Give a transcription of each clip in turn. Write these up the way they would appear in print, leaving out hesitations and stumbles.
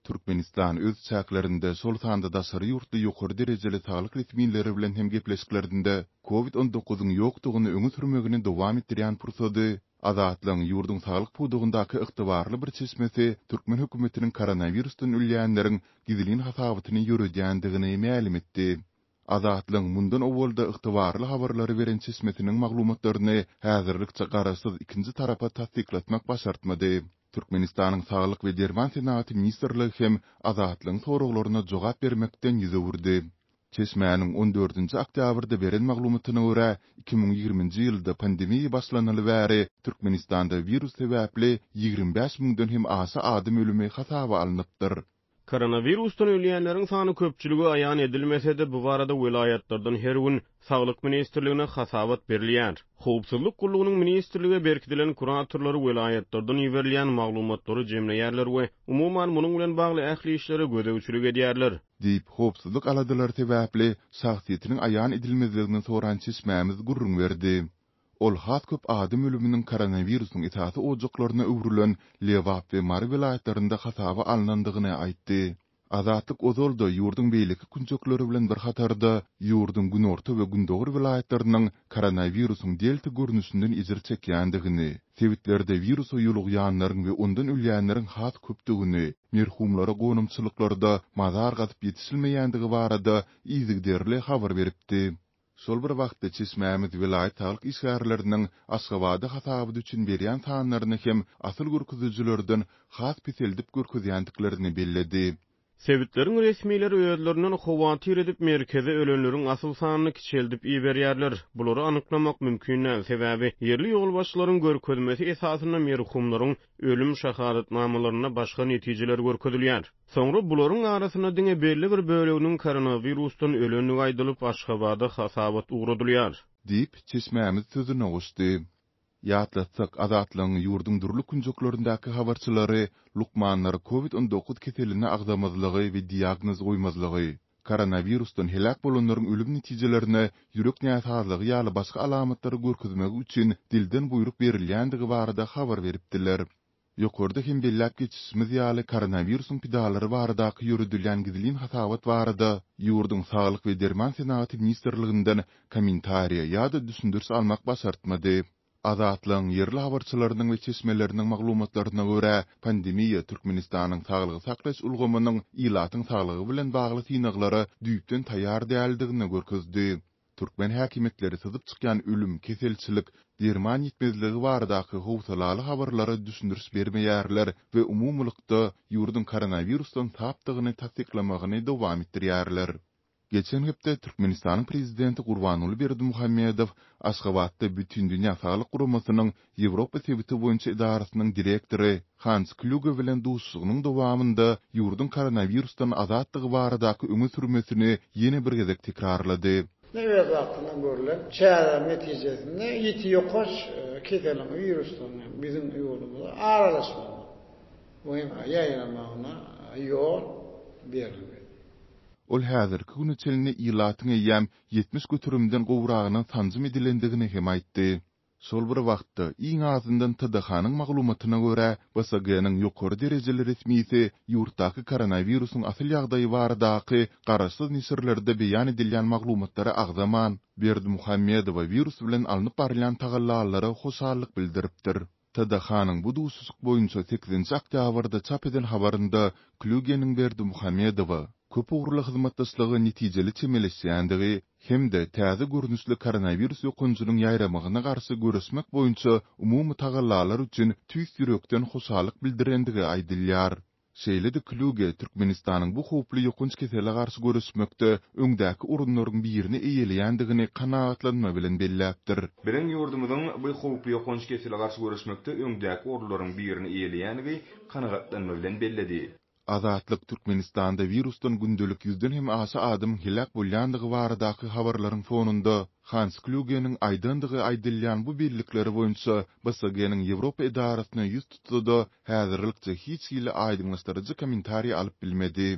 Türkmenistan öz çäklerinde sol sanda daşary ýurtda ýokary derejeli saglyk resmiýetleri bilen hem gepleşiklerinde COVID-19'un ýokdugyny öňe sürmegini dowam etdirýän pursady, azatlyň ýurdun saglyk pudugundaky ygtybarly bir çeşmesi Türkmen hökümetiniň koronavirusdan ölýänleriň gizlin hasabatyny ýürüdýändigini ma'lum etdi. Azatlyň mundan owalda ygtybarly habarlary beren çeşmesiniň maglumatlaryny häzirlikçe garaşsyz ikinji tarapa tasdiklatmak başartmady. Türkmenistanyň Saglyk we Derman Senaty ministrligi hem azatlyň soraglaryna jogap bermekden ýüze burdy. Çeşmäniň 14-nji oktýabrda beren maglumatyna görä, 2020-nji ýylda pandemiýa başlanaly bäri Türkmenistanda virus sebäpli 25 000-den hem aşy adam ölümi hasaba alınıpdyr. Koronavirusdan ölýänleriň sany köpçüligi aýan edilmese-de bu barada vilayatlardan her gün Saglyk ministrligine hasabat berilýär. Howpsuzlyk gurulunyň ministrlige berkidilen kuratorlary vilayatlardan ýeberilýän maglumatlary jemleýärler we umumyň munyň bilen bagly ähli işlere gödäwçilik edýärler. Diýip howpsuzlyk aladalar sebäpli şahsiýetiniň aýan edilmezligini soran çeşmämiz gurrun berdi. Ol hat köp adam ölüminiň koronavirusyň esasy ojaklaryna öwrülen Lewap we Mary vilayatlarynda hasaba alınandygyny aýtdy. Azatlyk ozolda ýurdun beýleki kunçoklary bilen bir hatarda ýurdun günorta we gündogry vilayatlarynyň koronavirusyň delta görnüşinden izir çekýändigini, sebitlerde virus ýolugýanlaryň we ondan ölýänleriň hat köpdigini, merhumlara gonumçylyklarda mazar gatyp ýetişilmeýändigi barada izigderli habar beripdi. Şol bir wagtda çeşmämiz vilayat talyk işgärleriniň Aşgabatda hasaby üçin berýän sanlaryny hem asyl görkezijlerden has peseldip görkezýändiklerini belledi. Sebitleriň resmiýetleri öýdlerinden howatyr edip merkeze ölenleriň asyl sanyny kiçeldip iberýärler. Bulary anyklamak mümkin näl, sebäbi ýerli ýol başlaryň görkezmesi esasyna merhumlaryň ölüm şahadatnamalaryna başga netijeler görkezilýär. Soňra bularyň arasyna diňe belli bir böleginiň koronavirusdan ölenligi aýdylyp Aşgabatda hasabat uğradylýar. Diýip çeşmämiz sözüne goşdy. Ýatlatsak azatlyň ýurdun durly kunjoklaryndaky habarçylary lukmanlar COVID-19 keselini agdamazlygy we diagnoz goýmazlygy, koronavirusdan helak bolanlaryň ölüm netijelerini ýürek näsazlygy ýaly başga alamatlary görkezmek üçin dilden buyruk berilýändigi barada habar beripdiler. Ýokarda hem bellap geçişimiz ýaly koronavirusyň pidalary baradaky ýürüdilýän gizlin hasabat barada ýurdun Saglyk we Derman Senaty ministrliginden kommentariýa ýa-da düşündürsi almak başartmady. Azatlyň ýerli habarçylarynyň we çeşmeleriniň maglumatlaryna görä, pandemiýa Türkmenistanyň saglygy saklaş ulgamynyň ilatyň saglygy bilen bagly synaglary düýpden taýýar däldigini görkezdi. Türkmen häkimetleri syzyp çykýan ölüm, keselçilik, derman ýetmezligi baradaky howsalaly habarlary düşündürs bermeýärler we umumlykda ýurdun koronavirusdan tapdygyny tasdiklamagyny dowam etdirýärler. Geçen hepde Türkmenistanyň prezidenti Gurbanuly Berdimuhammedow Aşgabatda bütün dünýä saglyk guramasynyň Ýewropa sebiti boýunça idarasynyň direktory Hans Kluge bilen duşsugynyň dowamında ýurdun koronavirusdan azatlygy baradaky öňe sürmesini ýene bir gezek tekrarlady. Newet wagtyna görülen çäre netijesinde ýeti ýokaş ketelen virusdan bizim ýolumyza aralaşmagy. Bu hem ýaýramagyna ýol berildi. Ol häzirki gün içerisinde ilatyň ýam 70 götürümden gowragynyň tanjym edilendigini hem aýtdy. Şol bir wagtda iň azyndan TDH-nyň maglumatyna görä, BSG-nyň ýokary derejeli resmiýeti ýurtdaky koronavirusyň asyl ýagdaýy baradaky garaşsyz nisirlerde beýan edilýän maglumatlary agdaman Berdimuhammedow virus bilen alınıp barýan tagallallary hoşallyk bildiripdir. TDH-nyň bu duşsuzlyk boýunça 8-nji oktýabrda çap edilen habarynda Kluge'niň Berdimuhammedow köp uğurlu hyzmatdaşlygy netijeli çemeleşýändigi hemde täze görnüşli koronavirus ýokunjunyň ýaýramagyna garşy görüşmek boýunça umumy tagallalar üçin tüýs ýürekden hoşallyk bildirendigi aýdylýar. Şeýle-de Kluge Türkmenistanyň bu howply ýokunç kesele garşy görüşmekde öňdäki urunlaryň birini eýelýändigini kanagatlanma bilen belläpdir. Bilen ýurdumyzyň bu howply ýokunç kesele garşy görüşmekde öňdäki urunlaryň birini eýelýändigi kanagatlanma bilen belledi. Azatlyk Türkmenistanda virusdan gündelik 100den hem aşy adam helak bolýandygy baradaky habarlaryň fonunda Hans Kluge'niň aýdandygy aýdylýan bu birlikleri boýunça BSG-niň Ýewropa idarasyna ýüz tutdy, häzirlikçe hiç ýyly aýdymlaşdyrjy kommentariýa alyp bilmedi.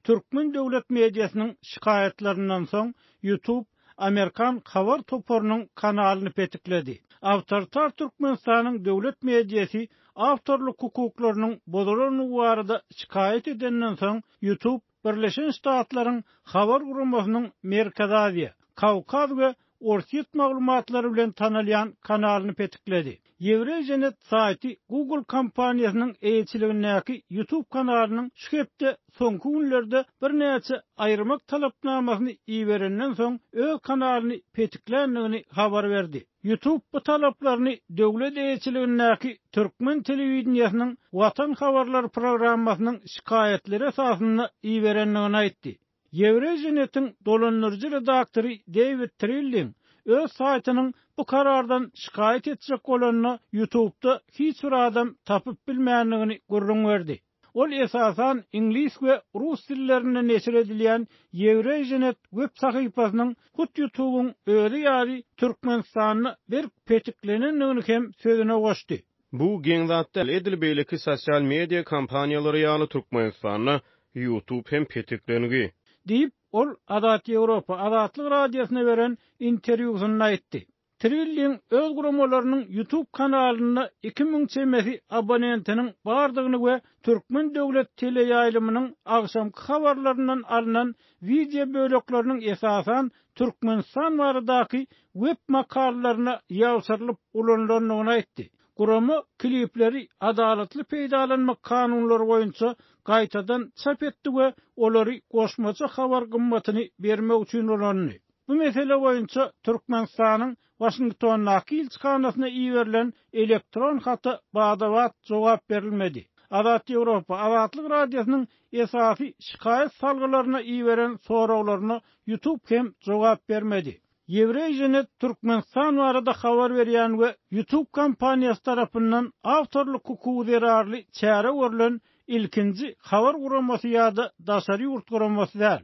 Türkmen döwlet mediasynyň şikayetlerinden soň YouTube Amerikan habar toporunyň kanalyny petikledi. Awtoritar Türkmenistanyň döwlet mediasy awtorluk hukuklarynyň bozulanyny barada şikayet edenden soň YouTube Birleşen Ştatlaryň habar guramasynyň Merkez Aziýa, Kawkaz we Orsiýet maglumatlary bilen tanalýan kanalyny petikledi. Eurasianet saýty Google kompaniýasynyň eýçiligindäki YouTube kanalynyň şu hepde soňky günlerde bir näçe aýrmak talapnamasyny iýerenden soň öz kanalyny petiklendigini habar berdi. YouTube bu talaplaryny döwlet eýçiligindäki Türkmen telewizionyanyň Watan habarlary programmasynyň şikayetleri esasynda iýerendigini aýtdy. Eurasianet'in dolanırcı redaktori David Trilling öz saytynyň bu karardan şikayet etjek bolanyny YouTube'da hiç bir adam tapyp bilmänligini gurrun berdi. Ol esasan İnglis we Rus dillerinde neşir edilýän Eurasianet web sahypasynyň hut YouTube'un öýle ýaly Türkmenistanyny bir petiklenenligini hem sözüne goşdy. Bu geňzatda edilbeýleki sosial media kampaniýalary ýaly Türkmenistanyny YouTube hem petiklenigi deyip ol Adat Europa Adatlyk radiosyna beren interwýusynda aýtdy. Trilling öz guramalarynyň YouTube kanalyna 2000 çemesi abonentiniň bardygyny we Türkmen döwlet teleýaýlymynyň agşamky habarlaryndan alynan video bölekleriniň esasan Türkmenistan baradaky web makalalaryna ýawşarylyp ulanýanyny aýtdy. Gurama klipleri adalatly peýdalanmak kanunlary boýunça gaýtadan çap etdi we olary goşmaça habar gymmatyny bermek üçin ulandy. Bu mesele boýunça Türkmenistanyň Washingtondaky elçixanasyna iýerilen elektron hata bagdawat jogap berilmedi. Adat Europa Adatlyk radiosynyň esasy şikayet salgylaryna iýeren sorawlaryna YouTube hem jogap bermedi. Eurasianet Türkmenistan barada habar berýän we YouTube kompaniýasy tarapyndan awtorluk hukuky zerarly çäre görülen ilkinji habar guramasy ýa-da daşary ýurt guramasy däl.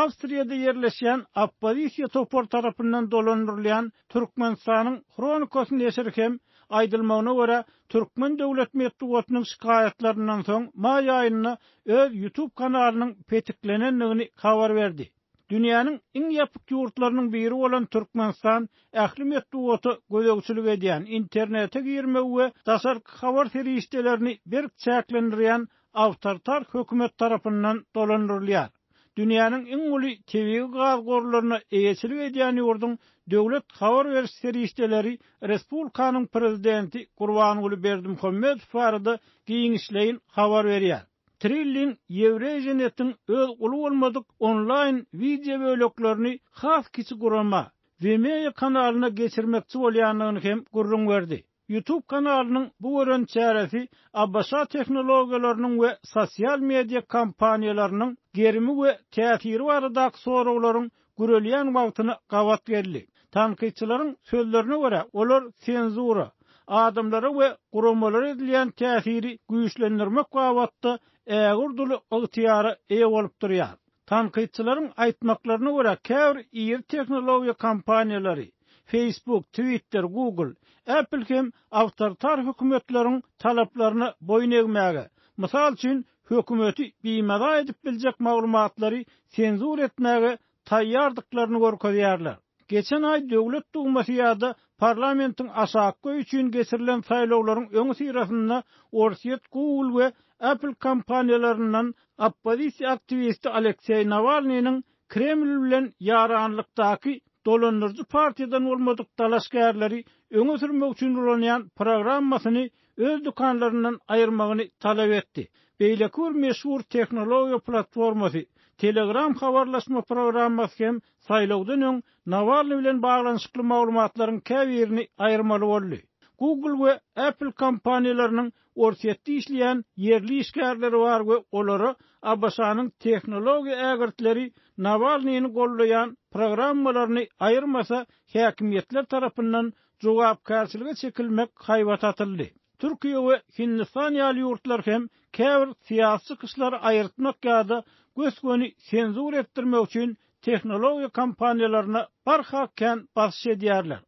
Awstriýada ýerleşýän Opposisiýa topar tarapyndan dolandyrylýan Türkmenistanyň Kronikasyny näşirkem aýdylmagyna görä Türkmen döwlet medeniýetiniň şikayetlerinden soň maý aýyna öz YouTube kanalynyň petiklenenligini habar berdi. Dünýäniň iň ýapyk ýurtlarynyň biri bolan Türkmenistan ähli medeniýeti gözegçilik edýän internete girmek we daşarky habar serişdelerini bir çäklendirýän awtoritar hökümet tarapyndan dolandyrylýar. Dünýäniň iň uly TV gazgorlaryna eýçilik edýän ýurdun döwlet habar beriş serişdeleri Respublikanyň prezidenti Gurbanuly Berdimuhammedow barada giňişleýin habar berýär. Trilling Eurasianet'in öz uly bolmadyk online video böleklerini has kiçi gurama Vimeo kanalyna geçirmekçi bolýanlygyny hem gurrun berdi. YouTube kanalynyň bu gören çäresi abaşa tehnologiýalarynyň we sosial media kampaniýalarynyň gerimi we täsiri baradaky sorawlaryň gürelýän wagtyny gawat berdi. Tanqidçilaryň sözlerine görä olar senzura, adamlara we guramalara edilýän täsiri güýçlendirmek gawatda ägirduly ygtyýara eýe bolup durýar. Tanqidçilaryň aýtmaklaryna görä käbir ýer tehnologiýa kampaniýalary Facebook, Twitter, Google, Apple hem awtoritar hökümetleriň talaplaryna boyun egmäge, mysal üçin hökümeti biýmada edip biljek maglumatlary senzur etmäge taýýardyklaryny görkezýärler. Geçen ay döwlet dumasy ýa-da parlamentiň aşaky üçin geçirilen saýlawlaryň öňü sirasynda Orsiýet, Google we Apple kompaniýalaryndan oppozisiýa aktivisti Aleksey Navalnyň Kreml bilen ýaranlykdaky dolandyrjy partiýadan bolmadyk dalaşgärleri öňe sürmek üçin ulanýan programmasyny öz dukanlaryndan aýyrmagyny talap etdi. Beýleki bir meşhur tehnologiýa platformasy Telegram habarlaşma programmasy hem saýlawdan öň Navalny bilen baglanyşykly maglumatlaryň käbirini aýyrmaly boldy. Google we Apple kompaniýalarynyň Orsiýetde işleýän yerli işgärleri bar we olary Abaşanyň tehnologiýa ägirtleri Navalnyny gollaýan programmalaryny aýyrmasa häkimetler tarapyndan jogapkärçilige çekilmek haýbat atyldy. Türkiýe we Hindistan ýaly ýurtlar hem käbir syýasy kyslar aýyrtmak ýa-da gösgöni senzur etdirmek üçin tehnologiýa kompaniýalaryna barhakkan basyş edýärler.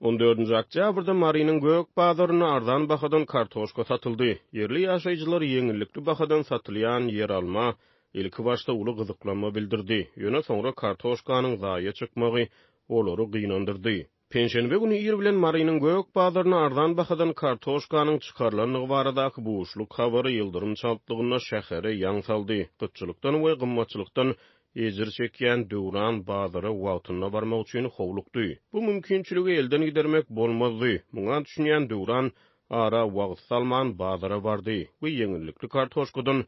14. oktýabrda Marynyň gök bazaryna arzan bahadan kartoşka satyldy. Yerli ýaşaýjylar ýeňillikli bahadan satylýan yer alma ilki başda uly gyzyklanma bildirdi. Ýöne soňra kartoşkanyň zaýa çykmagy olary gynandyrdy. Penşenbe günü ýer bilen Marynyň gök bazaryna ardan bahadan kartoşkanyň çykarlanlygy baradaky buuşluk habary ýyldyrym çalplygyna şäheri ýaň saldy. Gytçylykdan we gymmatçylykdan ejir çekýän Döwran bazary wagtyna barmak üçin howlukdy. Bu mümkinçiligi elden gidermek bolmazdy. Muňa düşünýän Döwran ara wagt salman bazara bardy we ýeňillikli kartoşkadan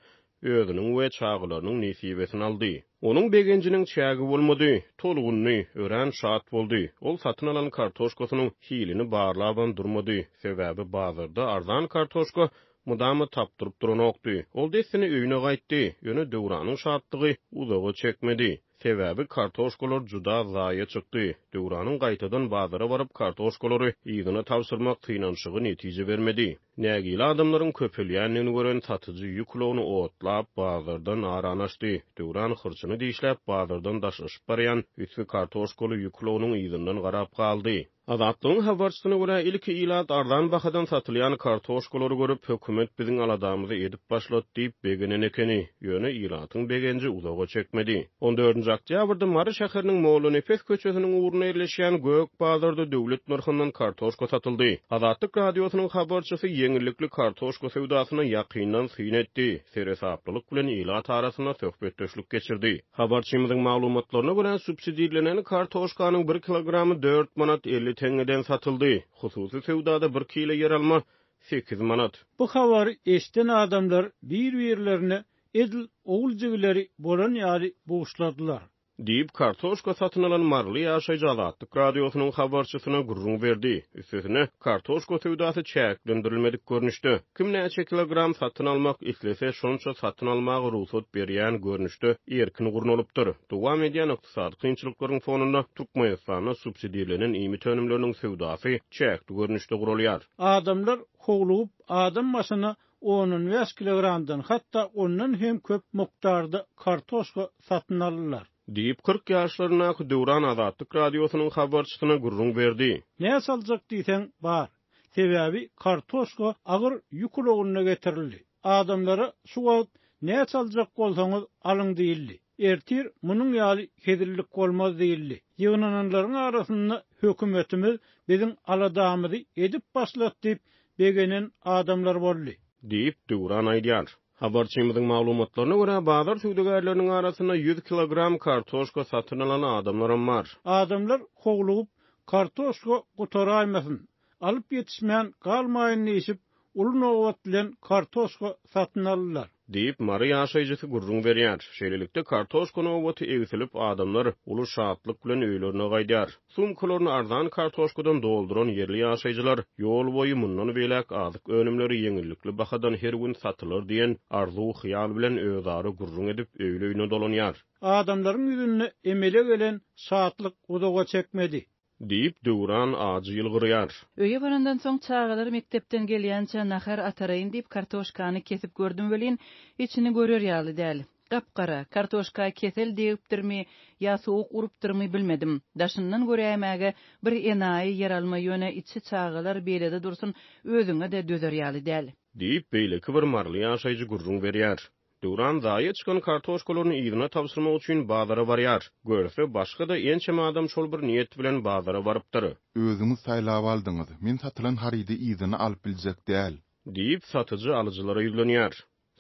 özüniň we çağlarynyň nesibesini aldy. Onuň begenjiniň çägi bolmady, tolgunny, ören şat boldy. Ol satyn alan kartoşkasynyň hilini barlaban durmady. Sebäbi bazarda arzan kartoşka mudamy tapdyryp duranokdy. Ol desini öýüne gaýtdy. Ýöne Döwranyň şatlygy uzagy çekmedi. Sebäbi kartoşkalar juda zaýa çykdy. Döwranyň gaýtadan bazara baryp kartoşkalary ýygyna tapşyrmak kynançygy netije bermedi. Nägili adamlaryň köpelýänini gören satyjy ýüklowny otlap bazardan aranaşdy. Döwran hyrçyny diýişläp bazardan daşyşyp barýan üstü kartoşkaly ýüklownyň ýygynyň garap galdy. Adatlyň habarçysyna görä ilki ilat ardan bahadan satylýan kartoşkalary görüp hökümet biziň aladamyzy edip başlat diýip begenen ekeni. Ýöne ilatyň begenji uzaga çekmedi. 14 oktýabrda Mary şäheriniň Moğol Nefes köçesiniň uğruna ýerleşýän gök bazarda döwlet narhyndan kartoşka satyldy. Adatlyk radiosynyň habarçysy ýeňillikli kartoşka sewdasyna ýakyndan syn etdi. Seresaplalyk bilen ilat arasyna söhbetdeşlik geçirdi. Habarçymyzyň maglumatlaryna görä subsidiýelenen kartoşkanyň 1 kilogramy 4 manat 50 tengeden satıldı. Hususy sewdada 1 kilo yer alma 8 manat. Bu habary eşden adamlar bir-birlerine edil oğuljigileri bolan ýaly buğuşladylar. Diýip kartoşka satyn alan Marly ýaşaýjy Adatlyk radiosynyň habarçysyna gurrun berdi. Üstesine kartoşka sewdasy çäklendirilmedik görnüşde. Kim näçe kilogram satyn almak islese şonça satyn almagy ruhsat berýän görnüşde erkin gurnulypdyr. Dowam edýän ykdysady kynçylyklaryň fonunda Türkmenistana subsidiýelenen ýymit önümleriniň sewdasy çäkli görnüşde gurulýar. Adamlar howlup adam masyna 10 kilogramdan hatda ondan hem köp mukdarda kartoşka satyn alýarlar. Diýip 40 ýaşlarynaky Döwran Adatlyk radiosynyň habarçysyna gurrun berdi. Näme saljak diýsen bar. Sebäbi kartoşka agyr ýüklowuna getirildi. Adamlara suwa näme saljak bolsaňyz alyň diýildi. Ertir munyň ýaly kedirlik bolmaz diýildi. Ýygnananlaryň arasynda hökümetimiz biziň aladamyzy edip başlat diýip begenen adamlar boldy. Diýip Döwran aýdýar. Habarçymyzyň maglumatlaryna görä bazar söwdegärleriniň arasynda 100 kilogram kartoşka satyn alan adamlar bar. Adamlar howlup kartoşka gutaraýmasyn, alyp ýetişmän galmaýyn diýip ulun owat bilen kartoşka satyn alýarlar. Diýip Mary ýaşaýjysy gurrun berýär. Şeýlelikde kartoşkany owaty egisilip adamlar uly şatlyk bilen öýlerine gaýdýar. Sumkalaryny arzan kartoşkadan dolduran yerli ýaşaýjylar ýol boýy mundan belek azyk önümleri ýeňillikli bahadan her gün satylar diýen arzu hyýal bilen özary gurrun edip öýleýine dolanýar. Adamlaryň ýüzüne emele gelen şatlyk uzaga çekmedi. Diýip Döwran ajy ýylgyrýar. Öýe barandan soň çağalar mektepden gelýänçe nahar ataraýyn diýip kartoşkany kesip gördüm welin, içini görür ýaly däl. Gapgara kartoşka kesel diýipdirmi, ýa soğuk urupdyrmy bilmedim. Daşyndan görýämäge bir enaýy yer alma ýöne içi çağalar beýlede dursun, özüňe de dözer ýaly däl. Diýip beýleki bir Marly ýaşaýjy gurrun berýär. Döwran zaýa çykan kartoşkalaryny ýygyna tapşyrmak üçin bazara barýar. Görse başga da ençeme adam şol bir niýet bilen bazara barypdyr. Özüňiz saýlap aldyňyz. Men satylan harydy ýygyny alyp biljek däl. Diýip satyjy alyjylara ýüzlenýär.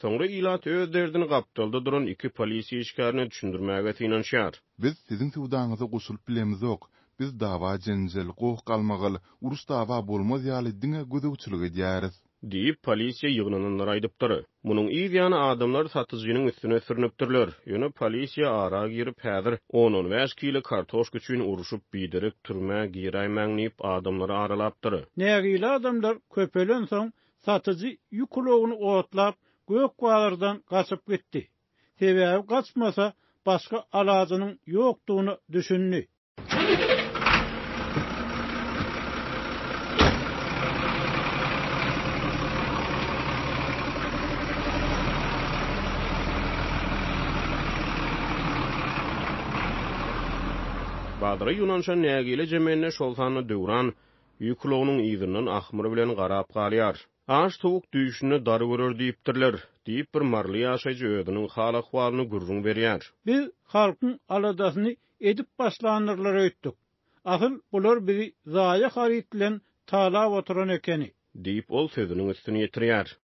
Soňra ilat öz derdini gapdalda duran 2 polisiýa işgärine düşündirmäge tynanşýar. Biz siziň sewdaňyza goşulyp bilemiz ok. Biz dawa jenjel, goh galmagal, urus dawa bolmaz ýaly diňe gözegçilik edýäris. Diýip polisiýa ýygnananlar aýdypdyr. Munyň ýa-da adamlar satyjynyň üstüne sürnüpdirler. Ýöne polisiýa ara girip häzir 10-15 kilo kartoşka üçin uruşup biderek türme giräýmäňnip adamlary aralapdyr. Nägili adamlar köpelen soň satyjy ýüklowny otlap gök balardan gaçyp gitdi. Sebäbi gaçmasa başga aladynyň ýokdugyny düşündi. Badry ýunanşa nägile jemenne şolsany Döwran ýüklownyň ýygynyň ahmyry bilen garap galýar. Aş towuk düýüşini dary görür diýipdirler. Diýip bir Marly ýaşaýjy özüniň hal ahwalyny gurrun berýär. Biz halkyň aladasyny edip başlanyrlar öýtdik. Asyl bular bizi zaya haritlen talap oturan ekeni. Deyip ol sözünün üstüne yetirýär.